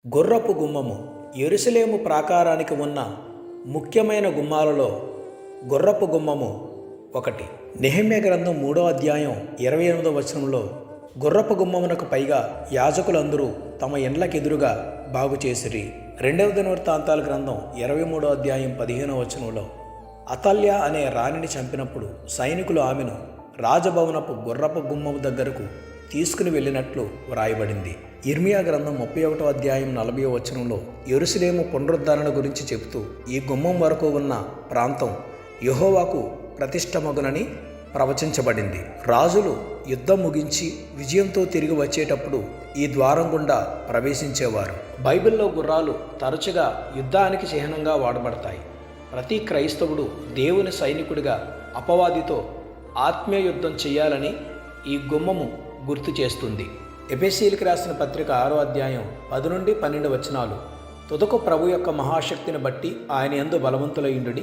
గుర్రపు గుమ్మము. యెరూషలేము ప్రాకారానికి ఉన్న ముఖ్యమైన గుమ్మాలలో గుర్రపు గుమ్మము ఒకటి. నెహెమ్యా గ్రంథం 3వ అధ్యాయం 28వ వచనంలో గుర్రపు గుమ్మమునకు పైగా యాజకులందరూ తమ ఇండ్లకెదురుగా బాగు చేసిరి. 2వ దినవృత్తాంతాల గ్రంథం 23వ అధ్యాయం 15వ వచనంలో అతల్య అనే రాణిని చంపినప్పుడు సైనికులు ఆమెను రాజభవనపు గుర్రపు గుమ్మము దగ్గరకు తీసుకుని వెళ్ళినట్లు వ్రాయబడింది. ఇర్మియా గ్రంథం 31వ అధ్యాయం 40వ వచనంలో యెరూషలేము పునరుద్ధరణ గురించి చెబుతూ ఈ గుమ్మం వరకు ఉన్న ప్రాంతం యెహోవాకు ప్రతిష్టమగునని ప్రవచించబడింది. రాజులు యుద్ధం ముగించి విజయంతో తిరిగి వచ్చేటప్పుడు ఈ ద్వారం గుండా ప్రవేశించేవారు. బైబిల్లో గుర్రాలు తరచుగా యుద్ధానికి చిహ్నంగా వాడబడతాయి. ప్రతి క్రైస్తవుడు దేవుని సైనికుడిగా అపవాదితో ఆత్మీయ యుద్ధం చేయాలని ఈ గుమ్మము గుర్తు చేస్తుంది. ఎఫెసీయులకు రాసిన పత్రిక 6వ అధ్యాయం 10 నుండి 12 వచనాలు. తుదకు ప్రభు యొక్క మహాశక్తిని బట్టి ఆయన యందు బలవంతులయుండుడి.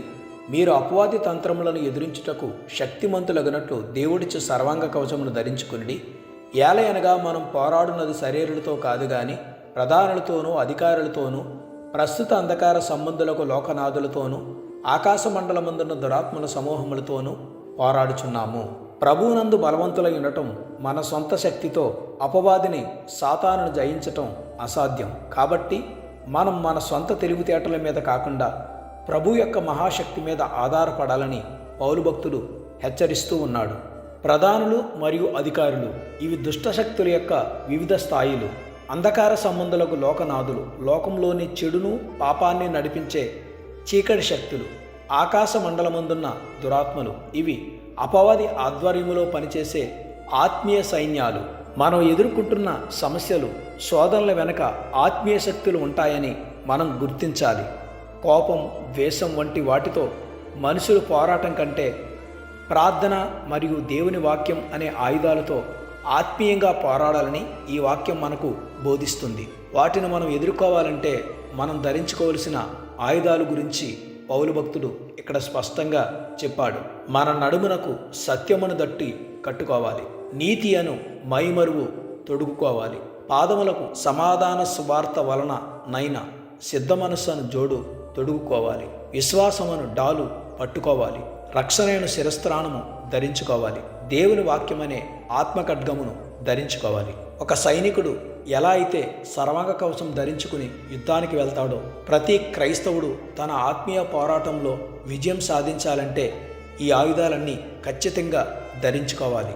మీరు అపవాది తంత్రములను ఎదురించుటకు శక్తిమంతులగినట్లు దేవుడిచ్చు సర్వాంగ కవచమును ధరించుకుని, ఏలయనగా మనం పోరాడున్నది శరీరులతో కాదు గాని ప్రధానులతోనూ అధికారులతోనూ ప్రస్తుత అంధకార సంబంధులకు లోకనాథులతోనూ ఆకాశమండలమందున్న దురాత్మల సమూహములతోనూ పోరాడుచున్నాము. ప్రభువునందు బలవంతులై ఉండటం మన సొంత శక్తితో అపవాదిని సాతానును జయించటం అసాధ్యం. కాబట్టి మనం మన సొంత తెలివితేటల మీద కాకుండా ప్రభు యొక్క మహాశక్తి మీద ఆధారపడాలని పౌలు భక్తుడు హెచ్చరిస్తూ ఉన్నాడు. ప్రధానులు మరియు అధికారులు ఇవి దుష్టశక్తుల యొక్క వివిధ స్థాయిలు. అంధకార సంబంధులకు లోకనాథులు, లోకంలోని చెడును పాపాన్ని నడిపించే చీకటి శక్తులు. ఆకాశ మండలమందున్న దురాత్మలు ఇవి అపవాది ఆధ్వర్యములో పనిచేసే ఆత్మీయ సైన్యాలు. మనం ఎదుర్కొంటున్న సమస్యలు, శోధనల వెనక ఆత్మీయ శక్తులు ఉంటాయని మనం గుర్తించాలి. కోపం, ద్వేషం వంటి వాటితో మనుషులు పోరాటం కంటే ప్రార్థన మరియు దేవుని వాక్యం అనే ఆయుధాలతో ఆత్మీయంగా పోరాడాలని ఈ వాక్యం మనకు బోధిస్తుంది. వాటిని మనం ఎదుర్కోవాలంటే మనం ధరించుకోవలసిన ఆయుధాల గురించి పౌలు భక్తుడు ఇక్కడ స్పష్టంగా చెప్పాడు. మన నడుమునకు సత్యమును దట్టి కట్టుకోవాలి, నీతి అను మైమరువు తొడుగుకోవాలి, పాదములకు సమాధాన సువార్త వలన నైన సిద్ధ మనస్సును జోడు తొడుగుకోవాలి, విశ్వాసమును డాలు పట్టుకోవాలి, రక్షణను శిరస్త్రాణము ధరించుకోవాలి, దేవుని వాక్యమనే ఆత్మఖడ్గమును ధరించుకోవాలి. ఒక సైనికుడు ఎలా అయితే సర్వాంగ కవచం ధరించుకుని యుద్ధానికి వెళ్తాడో, ప్రతి క్రైస్తవుడు తన ఆత్మీయ పోరాటంలో విజయం సాధించాలంటే ఈ ఆయుధాలన్నీ ఖచ్చితంగా ధరించుకోవాలి.